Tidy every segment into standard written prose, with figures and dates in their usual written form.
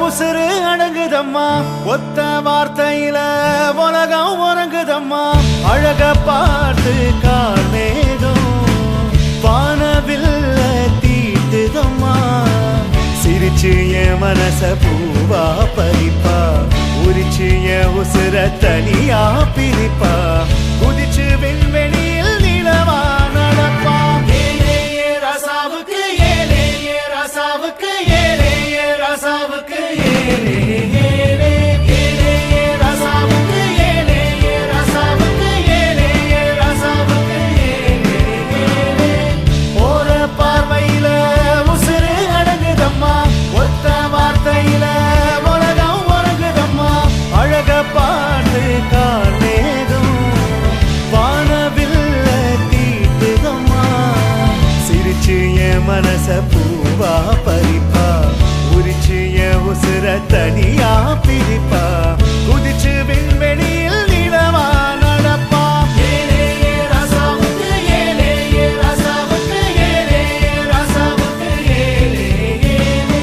உசுறு அடங்குதம்மா, ஒத்த வார்த்தையில உலகம் உறங்குதம்மா. அழக பார்த்து கார்மேகம் வானவில்ல தீட்டுதம்மா. சிரிச்சு என் மனச பூவா பறிப்பா, உரிச்சு என் உசுர தனியா பிரிப்பா. குதிச்சு விண்வெளியில் நிலவா நடப்பா. ஏலே ஏ ரசாவுக்கு, ஏலே ஏ ரசாவுக்கு, ஏலே ஏ ரசாவுக்கு, ஏலே ஏலே ஏலே ஏ ரசாவுக்கு, ஏலே ஏ ரசாவுக்கு, ஏலே ஏ ரசாவுக்கு, ஏலே ஏலே. போற பார்வையில உசுறு அடங்குதம்மா, ஒத்த வார்த்தையில உலகம் உறங்குதம்மா. அழக பார்த்து கார்மேகம் வானவில்ல தீட்டுதம்மா. சிரிச்சு என் மனச பூவா பறிப்பா, உரிச்சு என் உசுர தனியா பிரிப்பா. குதிச்சு விண்வெளியில் நிலவா நடப்பா. ஏலே ஏ ரசாவுக்கு, ஏலே ஏ ரசாவுக்கு, ஏலே ஏ ரசாவுக்கு, ஏலே ஏலே.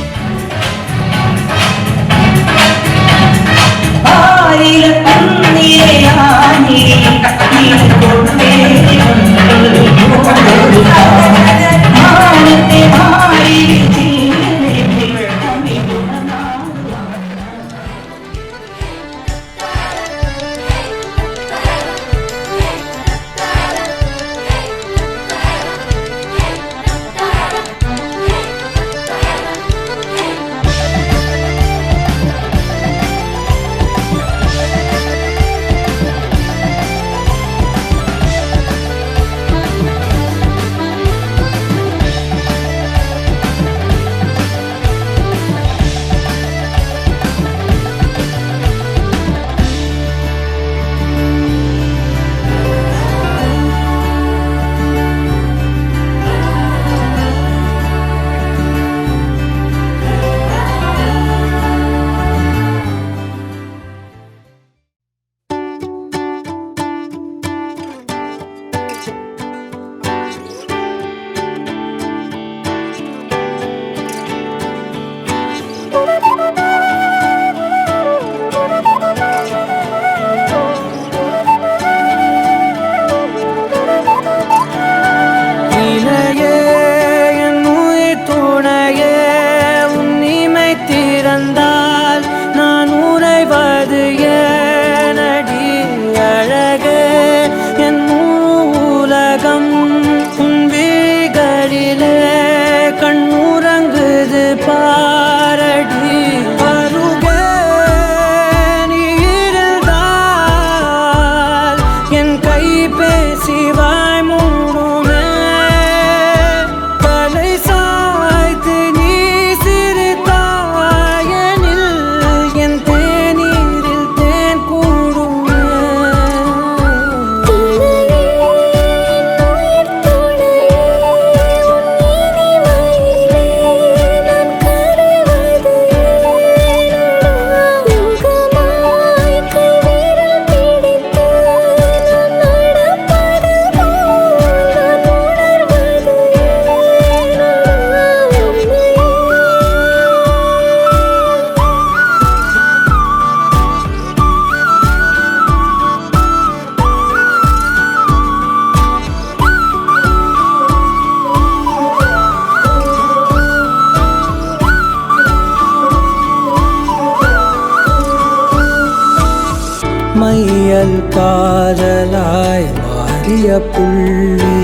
மையல் காதலாய் மாறிய புள்ளி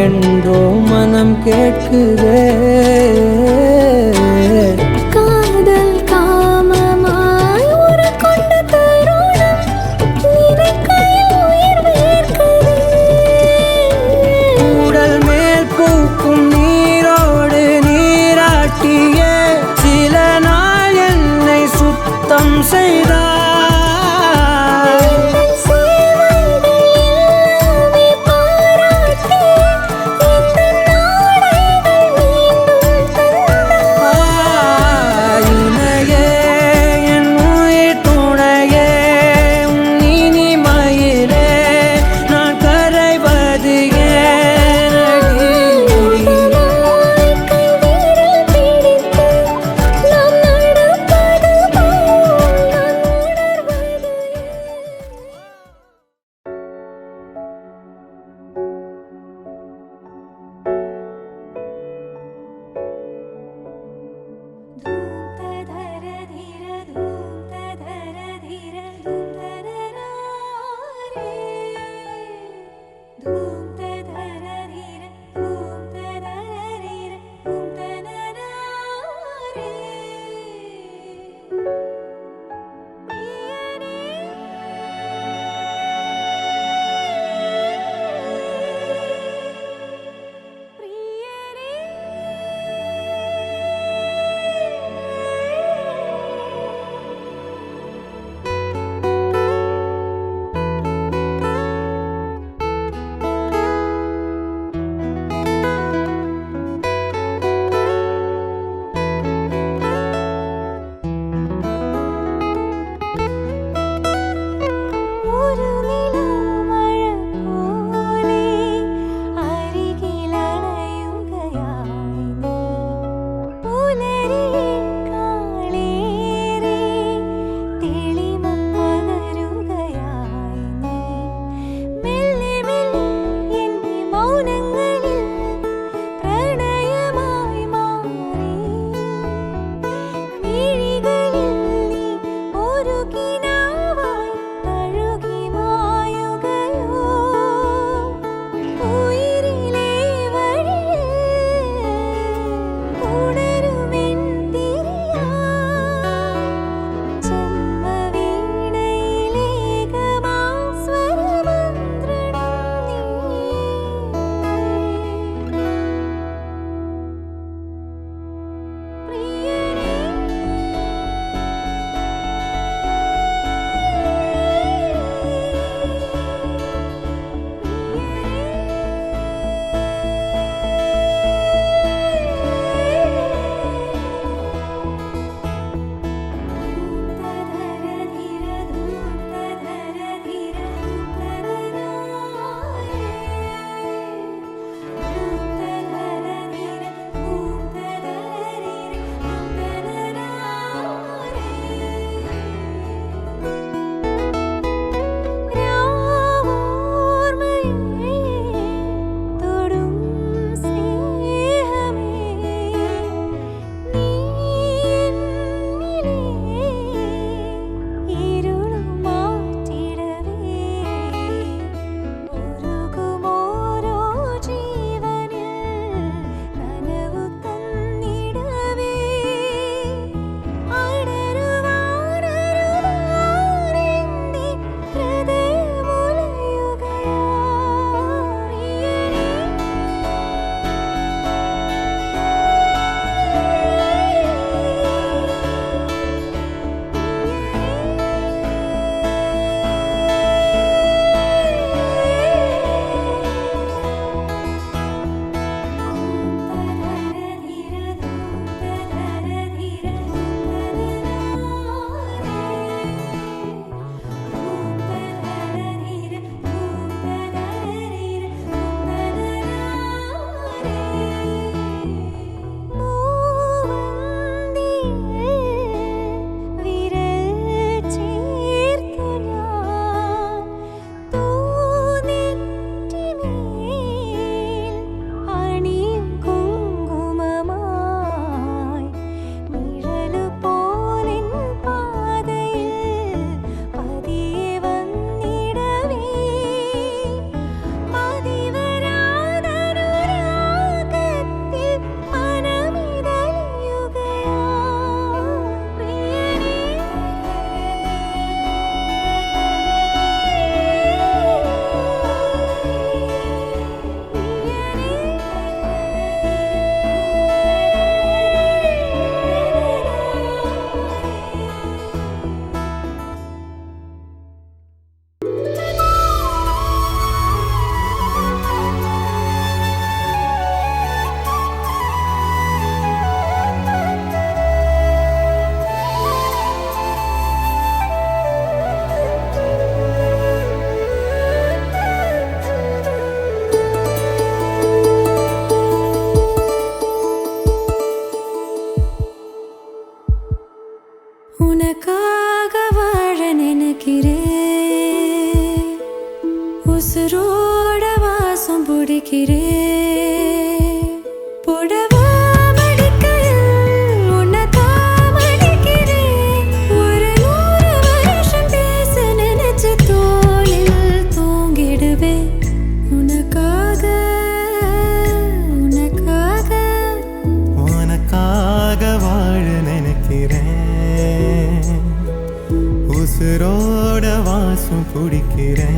என்றோ மனம் கேட்குதே. காதல் காமமாய் உருக்கொண்ட தருணம் நினைக்கையில் உயிர் வேர்க்குதே. உடல் மேல் பூக்கும் நீரோடு நீராட்டியே சில நாள் என்னை சுத்தம் செய்தார். உனக்காக வாழ நினைக்கிறேன் உசுரோட வாசம் பிடிக்கிறேன் புடவா மடிக்கையில் உன்னைத்தான் மடிக்கிறேன் ஒரு 100 வருஷம் பேச நினைச்சு தோளில் தூங்கிடுவேன் உனக்காக உனக்காக உனக்காக வாழ நினைக்கிறேன் உசுரோட வாசம் பிடிக்கிறேன்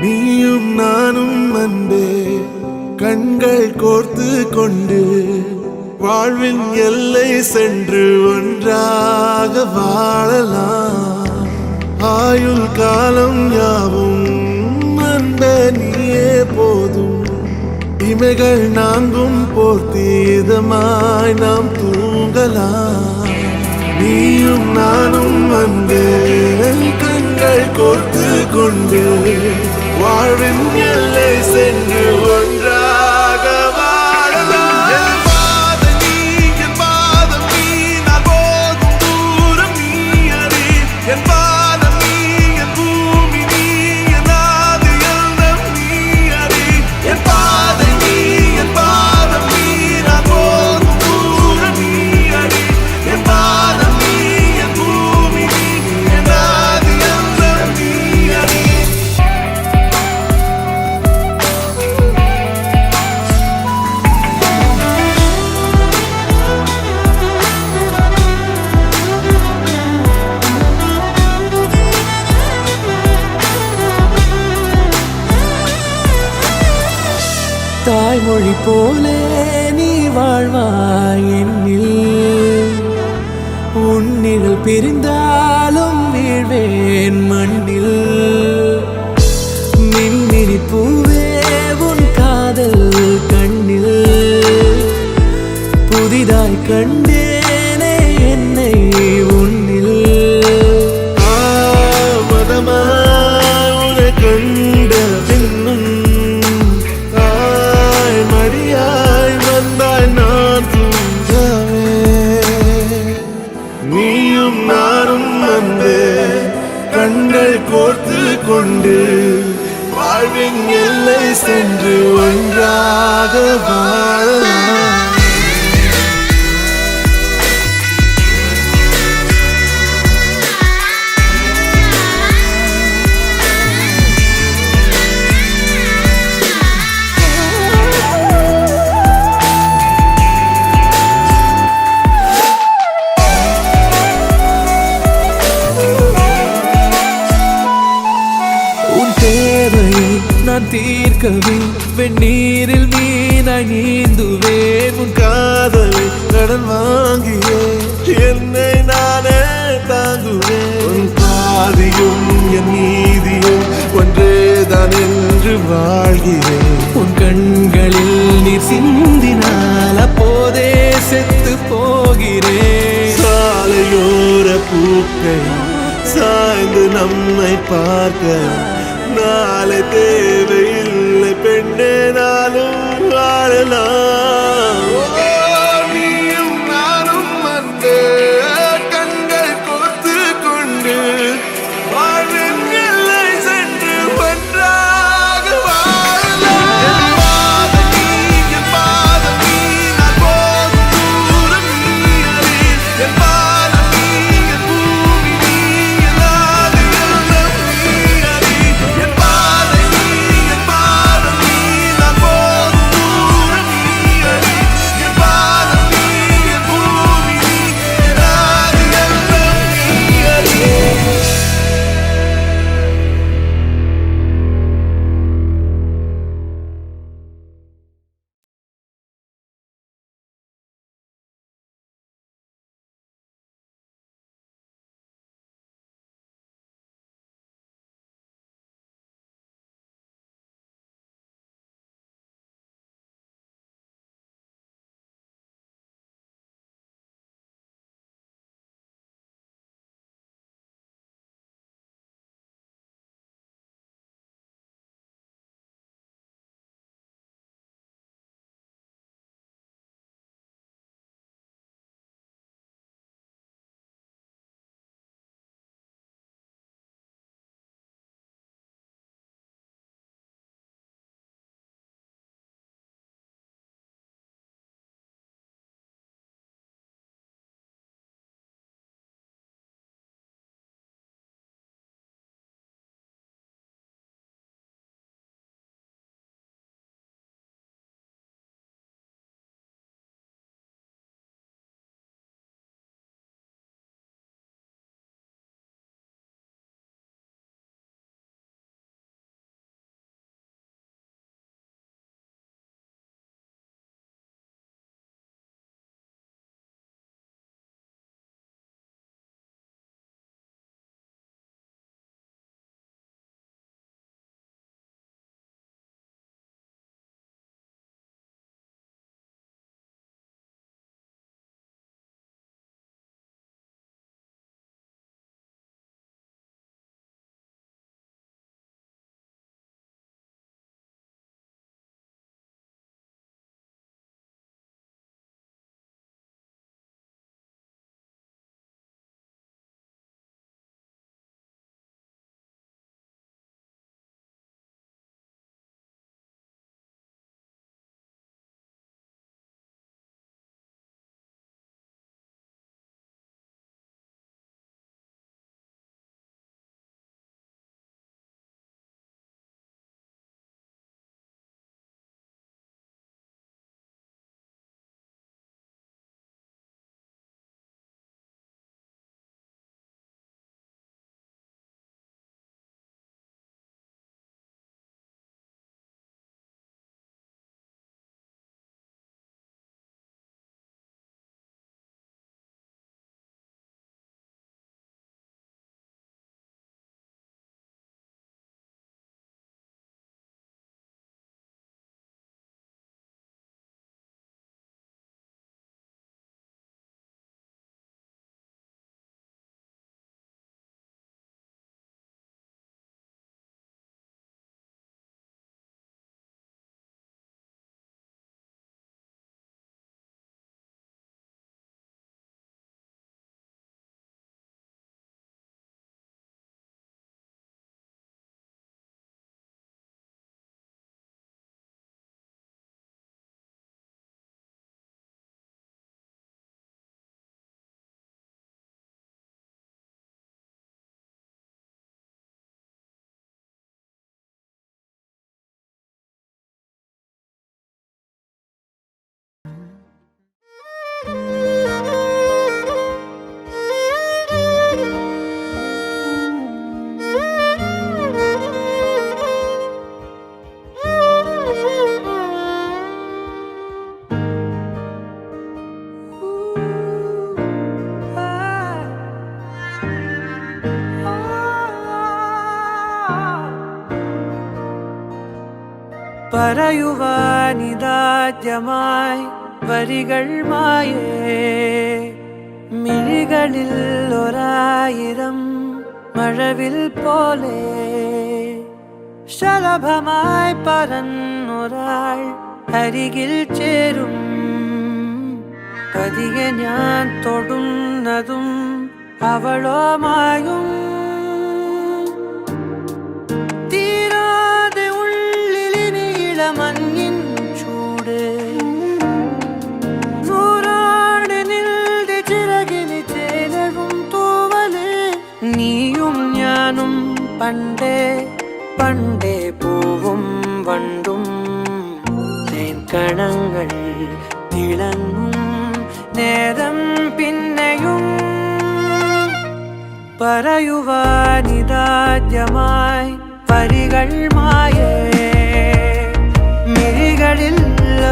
நீயும் நானும் அன்பே கண்கள் கோர்த்து கொண்டு வாழ்வின் எல்லை சென்று ஒன்றாக வாழலாம். ஆயுள் காலம் யாவும் அன்பே நீயே போதும். இமைகள் நான்கும் போர்த்தி இதமாய் நாம் தூங்கலாம். நீயும் நானும் வந்து கண்கள் கோர்த்து கொண்டு வாழ்வின் எல்லை சென்று ஒன்றாக வாழலாம். என் பாதம் நீ, என் பாதம் நீ, நான் போகும் தூரம் நீ அறி. என் பாதம் நீ, என் பூமி நீ, என் ஆதி எல்லாம் நீ அறி. என் பாதம் நீ, என் பாதம் நீ, நான் போகும் தூரம் நீ அறி. என் பாதம் நீ, என் பூமி நீ, என் ஆதி எல்லாம் நீ அறி. தாய்மொழி போலே நீ வாழ்வாய் என்னில். உன்னில் பிரிந்தாலும் வீழ்வேன் மண்ணில். மின்மினி பூவே உன் காதல் கண்ணில் புதிதாய் கண்டேனே என்னை உன்னில். மதமாய் உன்னை கண்ட பின்னும் தாய் மடியாய் வந்தாய் நான் தூங்கவே. நீயும் நானும் வந்து கண்கள் கோர்த்து கொண்டு வாழ்வின் எல்லை சென்று ஒன்றாக வாழலாம். உன் தேவையை நான் தீர்க்கவே வெந்நீரில் மீனாய் நீந்துவேன். உன் காதலை கடன் வாங்கியே என்னை நானே தாங்குவேன். உன் பாதியும் என் நீதியும் ஒன்றேதான் என்று வாழ்கிறேன். உன் கண்களில் நீர் சிந்தினால் அப்போதே செத்து போகிறேன். சாலையோர பூக்கள் சாய்ந்து நம்மை பார்க்க நாளை தேவையில்லை பெண்ணே, நாளும் வாழலாம். நீயும் நானும் வந்து கண்கள் கோர்த்து கொண்டு வாழ்வின் எல்லை சென்று ஒன்றாக வாழலாம். என் பாதம் நீ, என் பாதம் நீ, நான் போகும் தூரம் நீ அறி. என் பாதம் நீ, என் பூமி நீ, என் ஆதி எல்லாம் நீ அறி. என் பாதம் நீ, പറയുവാനിതാദ്യമായി വരികൾ മായേ മിഴികളിൽ ഒരായിരം മഴവിൽ പോലെ ശലഭമായി പറന്നൊരാൾ അരികിൽ ചേരും പതിയെ ഞാൻ തൊടുന്നതും അവളോ മായും തീരാതെ ഉള്ളിലിനിയില മഞ്ഞിൻ ചൂട് നൂറാണ് നിൽടെ ചിറകിന് ചേലവും തൂവല് നീയും ഞാനും പണ്ടേ പണ്ടേ പൂവും വണ്ടും തേൻകണങ്ങൾ തിളങ്ങും നേരം പിന്നെയും പറയുവാനിതാദ്യമായി വരികൾ മായേ മിഴികളിൽ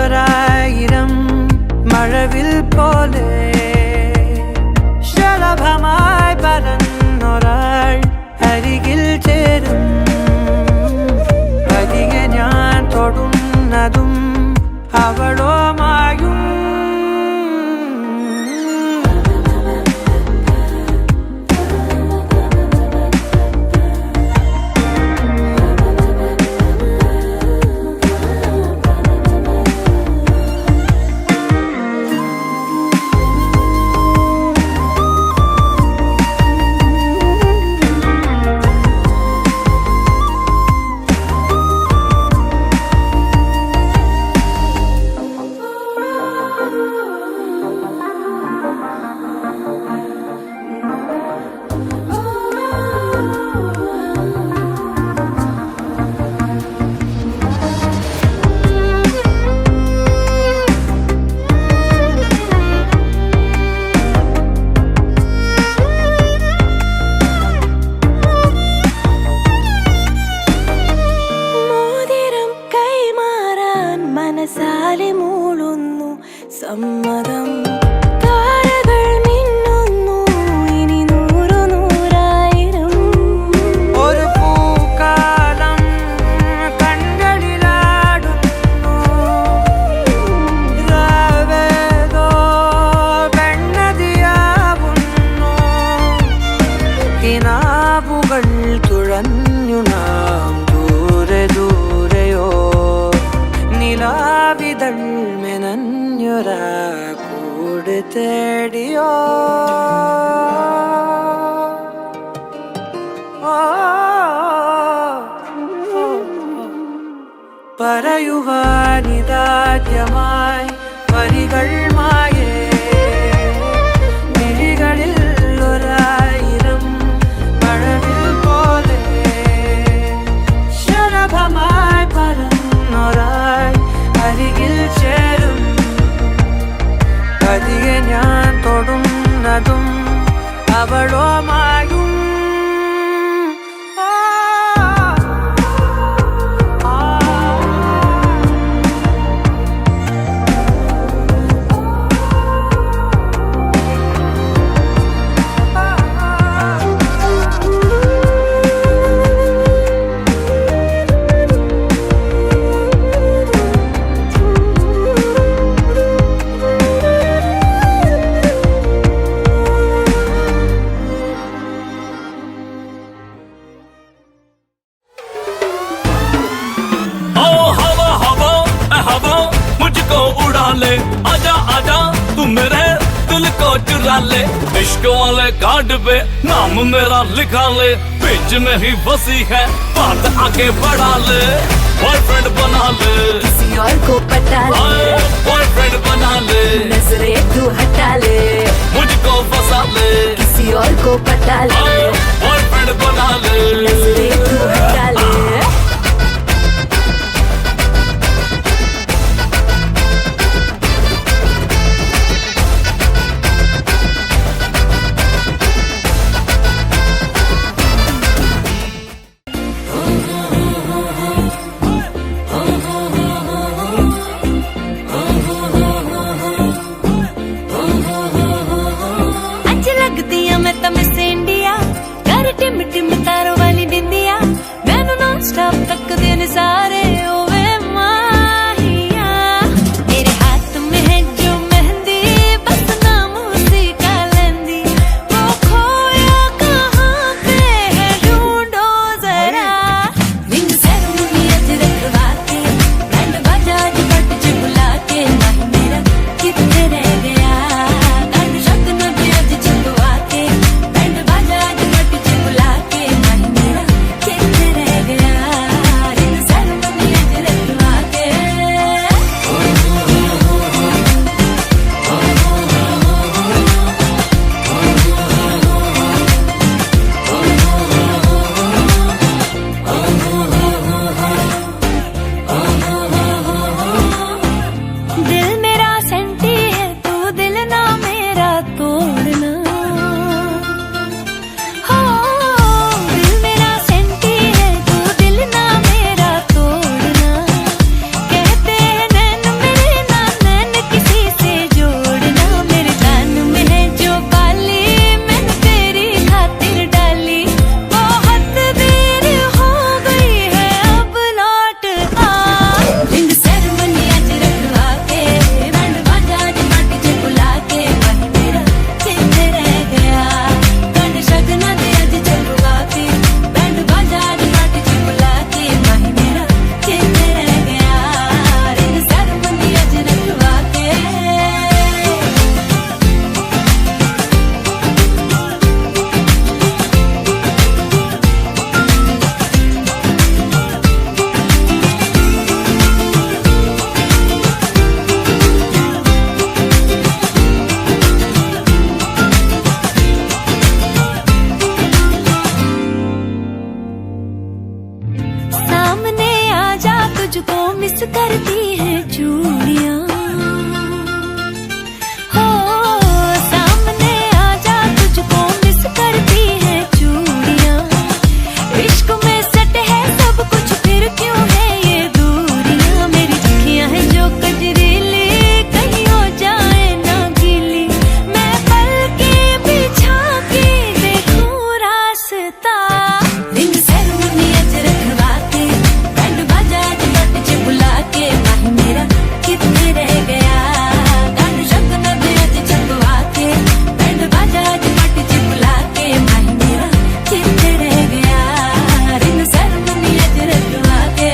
ഒരായിരം മഴവിൽ പോലെ ശലഭമായി പറന്നൊരാൾ അരികിൽ ചേരും പതിയെ ഞാൻ തൊടുന്നതും അവളോ മായും മനസാലെ മൂളുന്നു സമ്മതം താരകൾ മിന്നുന്നു ഇനി നൂറു നൂറായിരം ഒരു പൂക്കാലം കണ്ണുകളിലാടുന്നു രാവേതോ പെണ്ണതിയാവുന്നു കിനാവുകൾ തുഴഞ്ഞു നാം ദൂരെ ദൂരെയോ നിലാവിതൾ മെനഞ്ഞൊരാ കൂട് തേടിയോ പറയുവാനിതാദ്യമായി വരികൾ മായേ മിഴികളിൽ ഒരായിരം മഴവിൽ പോലെ ശലഭമായി പറന്നൊരാൾ അരികിൽ ചേരും പതിയെ ഞാൻ തൊടുന്നതും അവളോ മായും आजा आजा तू मेरे दिल को चुरा ले इश्क वाले कार्ड पे नाम मेरा लिखा ले बीच में ही बसी है बात आगे बढ़ा ले बॉयफ्रेंड बना ले किसी और को पटा ले बॉयफ्रेंड बना ले नजरे तू हटा ले मुझको फंसा ले किसी और को पटा ले बॉयफ्रेंड बना ले नजरे तू हटा ले करती है चूड़ियां हो सामने आजा तुझको मिस करती है चूड़ियां इश्क में सट है सब कुछ फिर क्यों है ये दूरियां मेरी अखियां है जो कजरीली कहीं हो जाए ना गीली मैं पल के बिछा के देखूं रास्ता रिंग सेरेमनी अज रखवा के बैंड बाजा अज नट च बुला के माही मेरा कितने रह गया गांड शगन भी अज छपवा के बैंड बाजा अज नट च बुला के माही मेरा कितने रह गया रिंग सेरेमनी अज रखवा के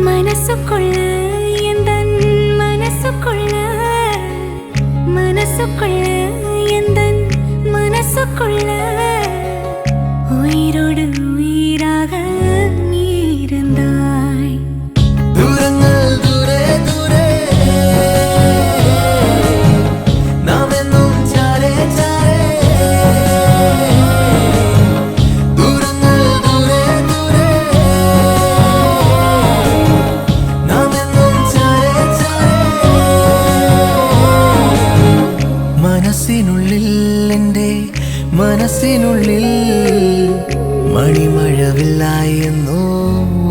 മനസ്സുകൊള്ള എന്തൻ മനസ്സുകൊള്ള മനസ്സുകൊള്ള എന്തൻ മനസ്സുകൊള്ള ഉയിരോട് ഉയിരാക നീരന്താய் ദൂരങ്ങൾ ദൂരെ ദൂരെ നാം എന്നും ചാരേ ചാരേ ദൂരങ്ങൾ ദൂരെ ദൂരെ നാം എന്നും ചാരേ ചാരേ മനസ്സിനുള്ളിൽ എൻ്റെ മനസ്സിനുള്ളിൽ മണിമഴവില്ലായെന്നോ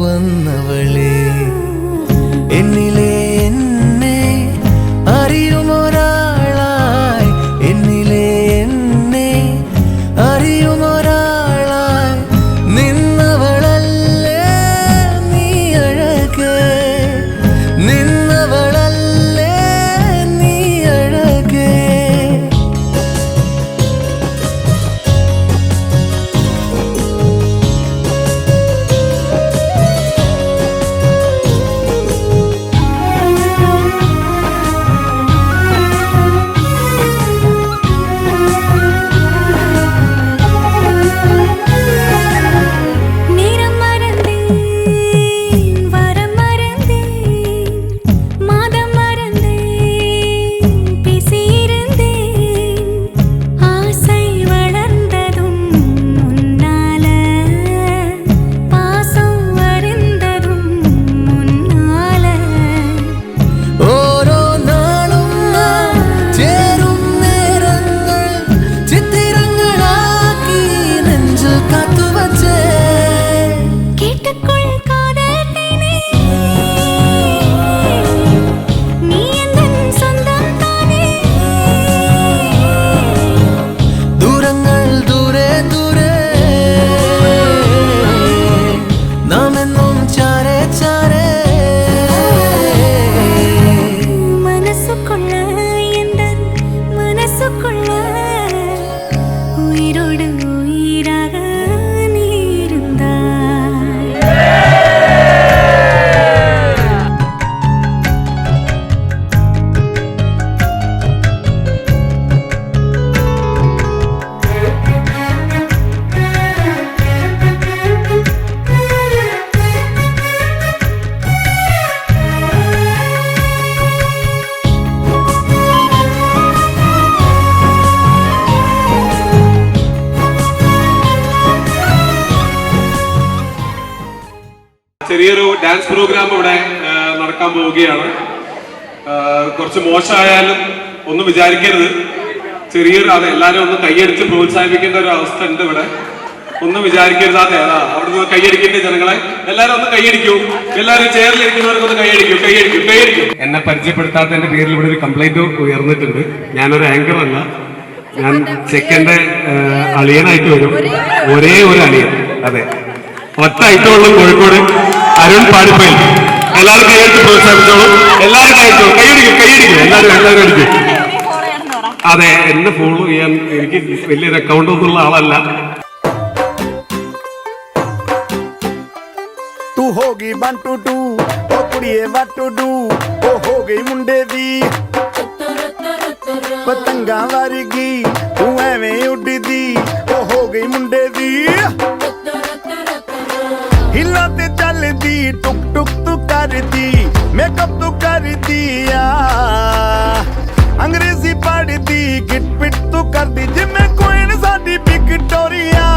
വന്നവളെ എന്നിലെ എന്നെ അറിയുമൊരാളായി എന്നിലെ എന്നെ അറിയുമൊരാളായി നിന്നവളല്ലേ നീ അഴകേ നിന്നവളല്ലേ നീ അഴകേ நேரம் மறந்தேன் வரம் மறந்தேன் மாதம் மறந்தேன் பேசியிருந்தேன் ஆசை வளர்ந்ததும் முன்னால பாசம் வருந்ததும் முன்னால ഓരോ നാളും നാം ചേരും നേരങ്ങൾ ചിത്തിരങ്ങളാക്കി നെഞ്ചിൽ കാത്തുവച്ചേ கேட்டுக்கொள் காதல் தேனே நீ எந்தன் சொந்தம் தானே ദൂരങ്ങൾ ദൂരെ ദൂരെ നാം എന്നും ചാരേ ചാരേ മനസ്സുകൊള്ള എന്തൻ മനസ്സുകൊള്ള ഉയിരോട് ഉയിരാക നീരുந்தாய் ചെറിയൊരു ഡാൻസ് പ്രോഗ്രാം ഇവിടെ നടക്കാൻ പോവുകയാണ്. കുറച്ച് മോശമായാലും ഒന്നും വിചാരിക്കരുത്. ചെറിയൊരു അതെ എല്ലാവരും ഒന്ന് കൈയടിച്ച് പ്രോത്സാഹിപ്പിക്കേണ്ട ഒരു അവസ്ഥ ഉണ്ട് ഇവിടെ. ഒന്നും വിചാരിക്കരുത്. അതെ അവിടുന്ന് കൈയടിക്കേണ്ട ജനങ്ങളെ എല്ലാവരും ഒന്ന് കൈയടിക്കൂ. എല്ലാവരും ചെയറിലിരിക്കുന്നവർക്കൊന്ന് കൈയടിക്കൂ കൈയടിക്കൂ കൈയടിക്കൂ. എന്നെ പരിചയപ്പെടുത്താത്തതിന്റെ പേരിൽ ഇവിടെ ഒരു കംപ്ലൈന്റ് ഉയർന്നിട്ടുണ്ട്. ഞാനൊരു ആങ്കർ അല്ല, ഞാൻ ചെക്കൻ്റെ അളിയനായിട്ട് വരും. ഒരേ ഒരു അളിയൻ. അതെ, ഒറ്റ ഐറ്റമുള്ള കോഴിക്കോട് അരുൺ പാടിപ്പയിൽ. എല്ലാവരും കൈയടിച്ച് പ്രോത്സാഹിപ്പിച്ചോളൂ. എല്ലാവരും കൈയടിച്ചോളൂ. കൈയടിക്കും കൈയടിക്കും എല്ലാവരും അടിക്കും. അതെ, എന്നെ ഫോളോ ചെയ്യാൻ എനിക്ക് വലിയൊരു അക്കൗണ്ട് ഒന്നുള്ള ആളല്ല. तू होगी 1 2 2 ओ कुड़िए व्हाट टू डू ओ हो गई मुंडे दी पतंगा वर्गी तू एवें उड़दी ओ हो गई मुंडे दी हिला ते चलदी टुक टुक तू करदी मेकअप तू कर दिया अंग्रेजी पढ़दी गिट पिट तू करदी जिम्मे कोइन साडी विक्टोरिया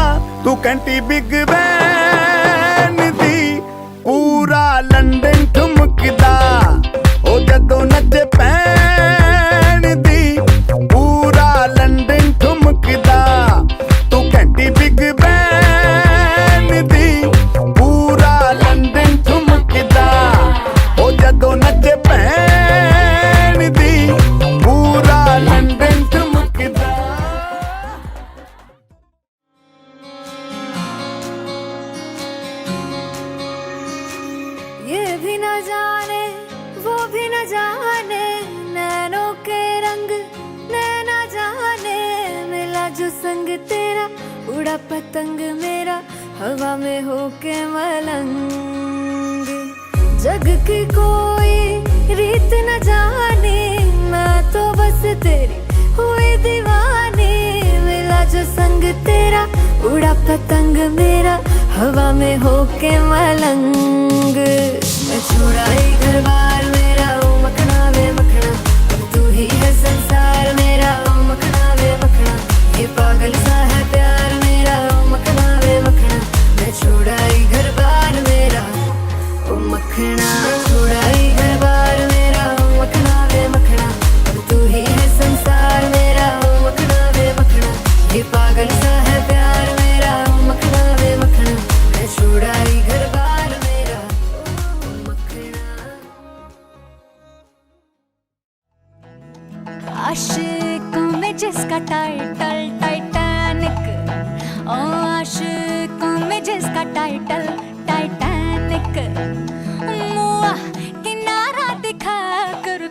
तू कैंटी बिग बैन दी पूरा लंदन ठुमकदा ओ जदों नचे पैन दी पूरा लंदन ठुमकदा तू कैंटी बिग बैन दी पूरा लंदन ठुमकदा ओ जदों नचे पैन दी पूरा लंदन ठुमकदा ये भी न जाने वो भी न जाने नैनों के रंग नैना जाने मिला जो संग तेरा उड़ा पतंग मेरा हवा में होके मलंग जग की कोई रीत न जाने मैं तो बस तेरी हुई दीवानी मिला जो संग तेरा उड़ा पतंग मेरा हवा में होके मलंग मैं छुड़ाई घर बार मेरा ओ मखना वे मखना अब तू ही है संसार मेरा ओ मखना वे मखना ये पागल सा है प्यार मेरा ओ मखना वे मखना मैं छुड़ाई घर बार मेरा ओ मखना छुड़ाई घर बार मेरा ओ मखना वे मखना अब तू ही है संसार मेरा ओ मखना वे मखना ये पागल सा है प्यार मेरा ओ मखना वे मखना मैं छुड़ाई घर बार मेरा ओ मखना आशिकों में जिसका टाइटल टाइटैनिक ओ आशिकों में जिसका टाइटल टाइटैनिक मुआ किनारा दिखा कर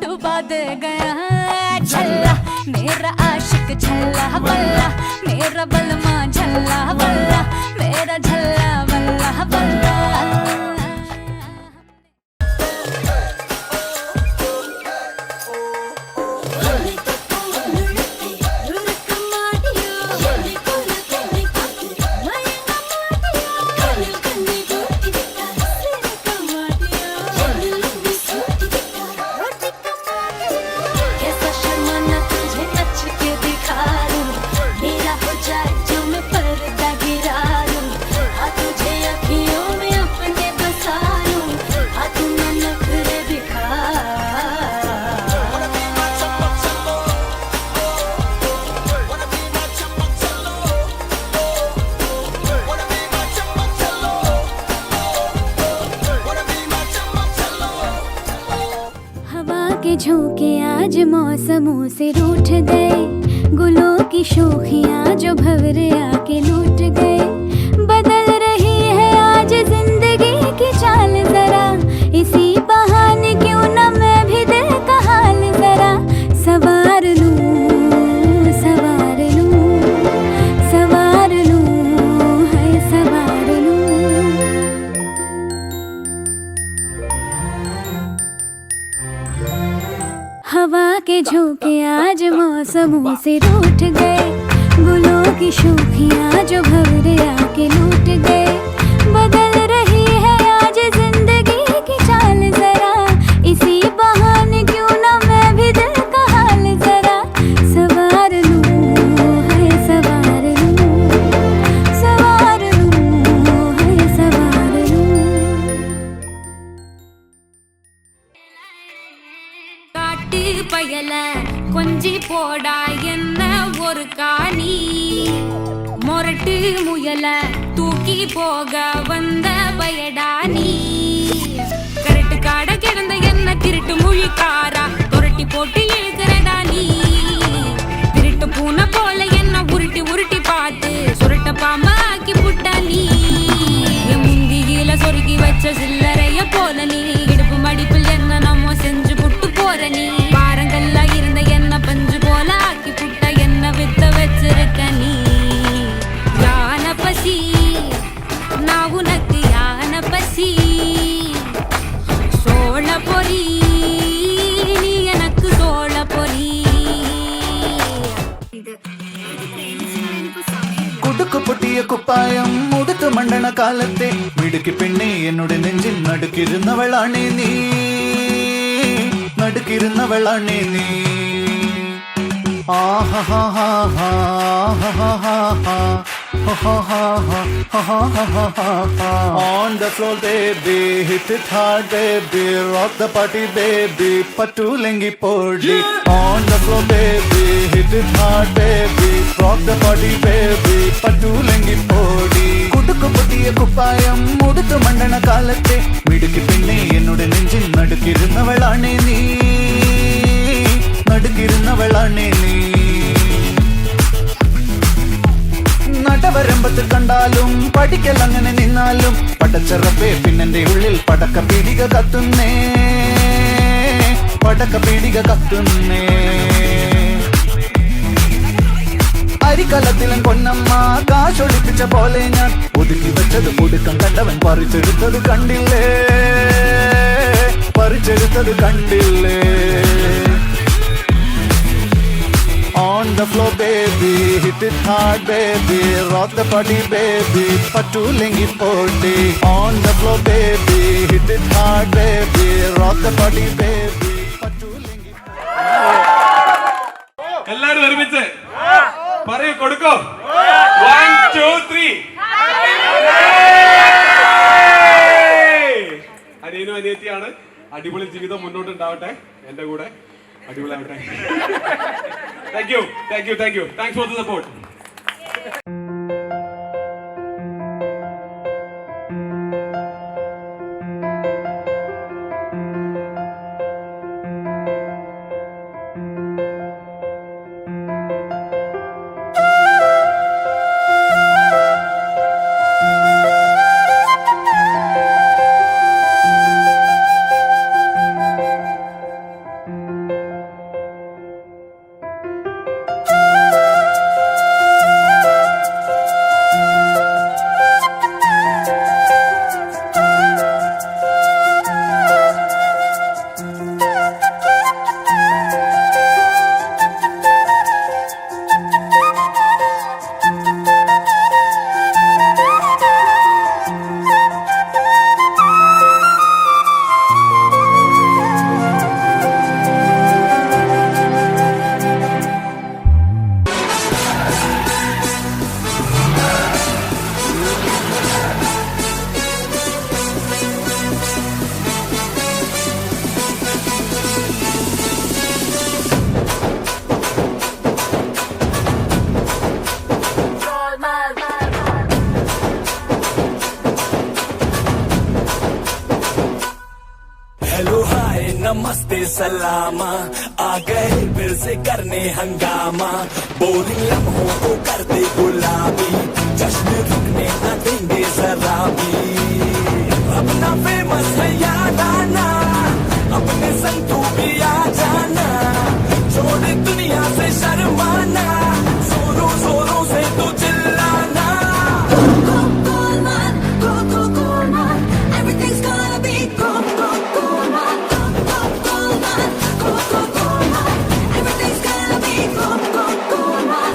डुबा दे गया झल्ला मेरा आशिक झल्ला बल्ला मेरा बलमा झल्ला बल्ला मेरा झल्ला बल्ला बल्ला कैसा शर्माना तुझे नच के दिखा दूं मेरा हो जाए जो मैं पर्दा गिरा दूं हाँ तुझे अखियों में अपने बसा लूं हाँ तू ना नखरे दिखा हवा के झोंके आज मौसमों से रूठ गए गुलों की शोखियाँ जो भंवरे आके लूट गए बदल रही है आज जिंदगी की चाल जरा इसी बहाने क्यों न मैं भी दिल का हाल जरा सवार लूं सवार लूं सवार लूं है सवार लूं हवा के झोंके आज मौसमों से रूठ गए गुलों की शोखियाँ जो भंवरे आके लूट गए बदल रही है आज जिंदगी की चाल जरा इसी बहाने क्यों ना मैं भी दिल का हाल जरा सवार लूं है सवार लूं सवार लूं है सवार लूं காட்டு பயல கொஞ்சி போடா என்ன ஒரு காணி மொரட்டு முயல தூக்கி போக வந்த பயடா நீ கரட்டு காட கிடந்த என்ன திருட்டு முழிக்காரா துரட்டி போட்டு இழுக்கிறடா நீ திருட்டு பூனை போல என்ன உருட்டி உருட்டி பார்த்து சுருட்ட பாம்பா ஆக்கி புட்டா நீ என் முந்தியில சொருகி வச்ச சில்லறைய போல நீ இடுப்பு மடிப்பில் என்ன நம்ம செஞ்சு புட்டு போற நீ பாரங்கள்ல இருந்த என்ன பஞ்சு போல ஆக்கி புட்ட என்ன வித்த வச்சிருக்க நீ யான பசி நான் உனக்கு யான பசி சோழ பொறி நீ കുടുക്കു പൊട്ടിയ കുപ്പായം മുടുത്തു മണ്ടണ കാലത്തെ മിടുക്കി പെണ്ണെ എന്നോട് നെഞ്ചിൽ നടുക്കിരുന്നവളാണേ നീ, നടുക്കിരുന്നവളാണേ നീ. On the floor baby, hit it hard baby, rock the party baby, patulengi podi. On the floor baby, hit it hard baby, rock the party baby, patulengi podi. കുടുക്കു പൊട്ടിയ കുപ്പായം മുടുത്തു മണ്ടണ കാലത്തെ മിടുക്കി പെണ്ണെ എന്നോട് നെഞ്ചിൽ നടുക്കിരുന്നവളാണേ നീ, നടുക്കിരുന്നവളാണേ നീ. നടവരമ്പത്ത് കണ്ടാലും പഠിക്കൽ അങ്ങനെ നിന്നാലും പടച്ചറപ്പേ പിന്നെന്റെ ഉള്ളിൽ പടക്ക പീടിക കത്തുന്നേ, പടക്ക പീടിക കത്തുന്നേ. അരിക്കലത്തിലും പൊന്നമ്മ കാശൊളിപ്പിച്ച പോലെ ഞാൻ ഒതുക്കി വെച്ചത് കൊടുക്കം കണ്ടവൻ പറിച്ചെടുത്തത് കണ്ടില്ലേ, പറിച്ചെടുത്തത് കണ്ടില്ലേ. On the floor baby, hit it hard baby, rock the party baby, patulengi podi. On the floor baby, hit it hard baby, rock the party baby, patulengi podi. എല്ലാരും ഒരുമിച്ച് പറയൂ, കൊടുക്കോ. 1 2 3. അനിയനും അനിയത്തിയാണ്. അടിപൊളി ജീവിതം മുന്നോട്ടുണ്ടാവട്ടെ, എന്റെ കൂടെ അടിപൊളിയാവട്ടെ. Thank you, thank you, thank you. Thanks for the support. नमस्ते सलामा, आ गए फिर से करने हंगामा, बोरिंग लम्हों को कर दे गुलाबी, जश्न रुकने न देंगे जरा भी। अपना फेमस है याद आना, अपने संग तू भी आ जाना, छोड़ दुनिया से शर्माना, जोरों जोरों से तू चिल्लाना। Everything's gonna be cool, cool, cool, man. Everything's gonna be cool, cool, cool, man.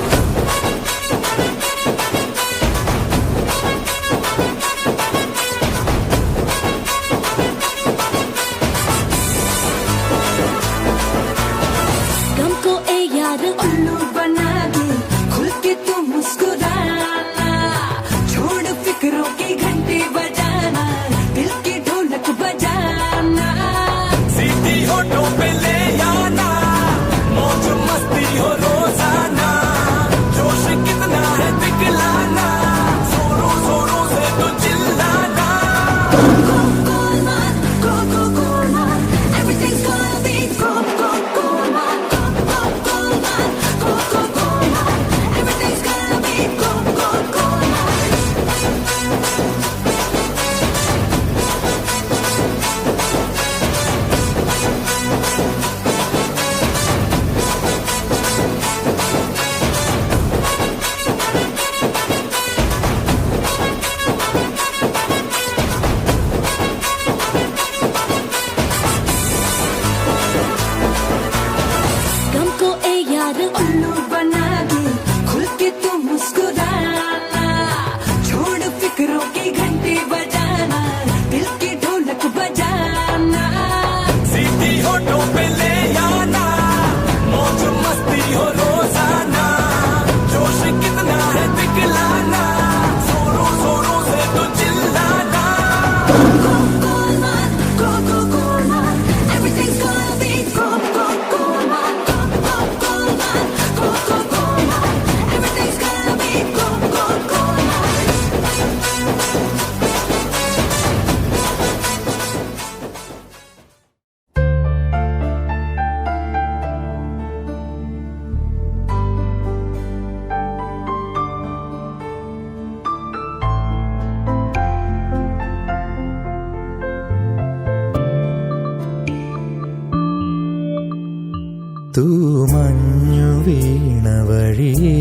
വഴിയേ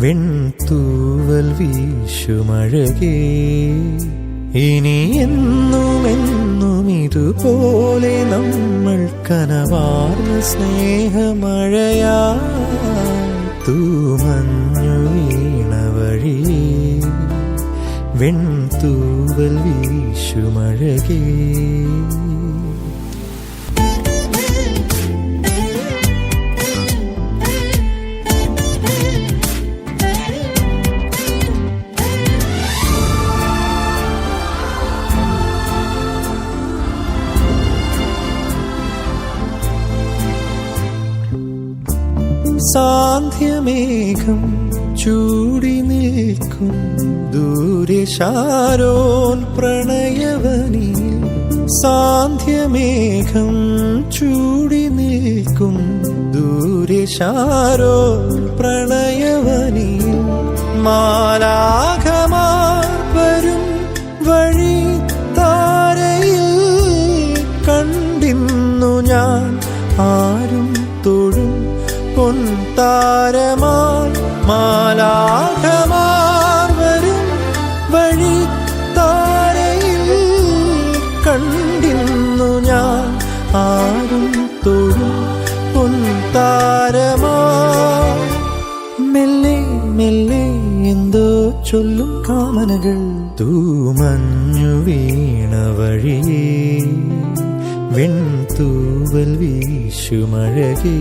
വെൺതൂവൽ വീശുമഴകേ ഇനി എന്നുമെന്നും ഇതുപോലെ നമ്മൾ കനവാർന്ന സ്നേഹമഴയാ തൂമഞ്ഞു വീണ വഴിയേ വെൺതൂവൽ വീശുമഴകേ സാന്ധ്യമേഘം ചൂടി നിൽക്കും ദൂരെ ശാരോൻ പ്രണയവനിൽ സാന്ധ്യമേഘം ചൂടി നിൽക്കും ദൂരെ ശാരോൻ പ്രണയവനിൽ മാലാഖമാർ വരും വഴി താരയിൽ കണ്ടിന്നു ഞാൻ ആരും തൊഴും പൊൻതാരമാർ മാലാഖമാർ വരും വഴി താരയിൽ കണ്ടിന്നു ഞാൻ ആരും തൊഴും പൊൻതാരമാർ മെല്ലെ മെല്ലെ എന്തോ ചൊല്ലും കാമനകൾ തൂമഞ്ഞു വീണ വഴിയേ വെൺതൂവൽ വീശുമഴകേ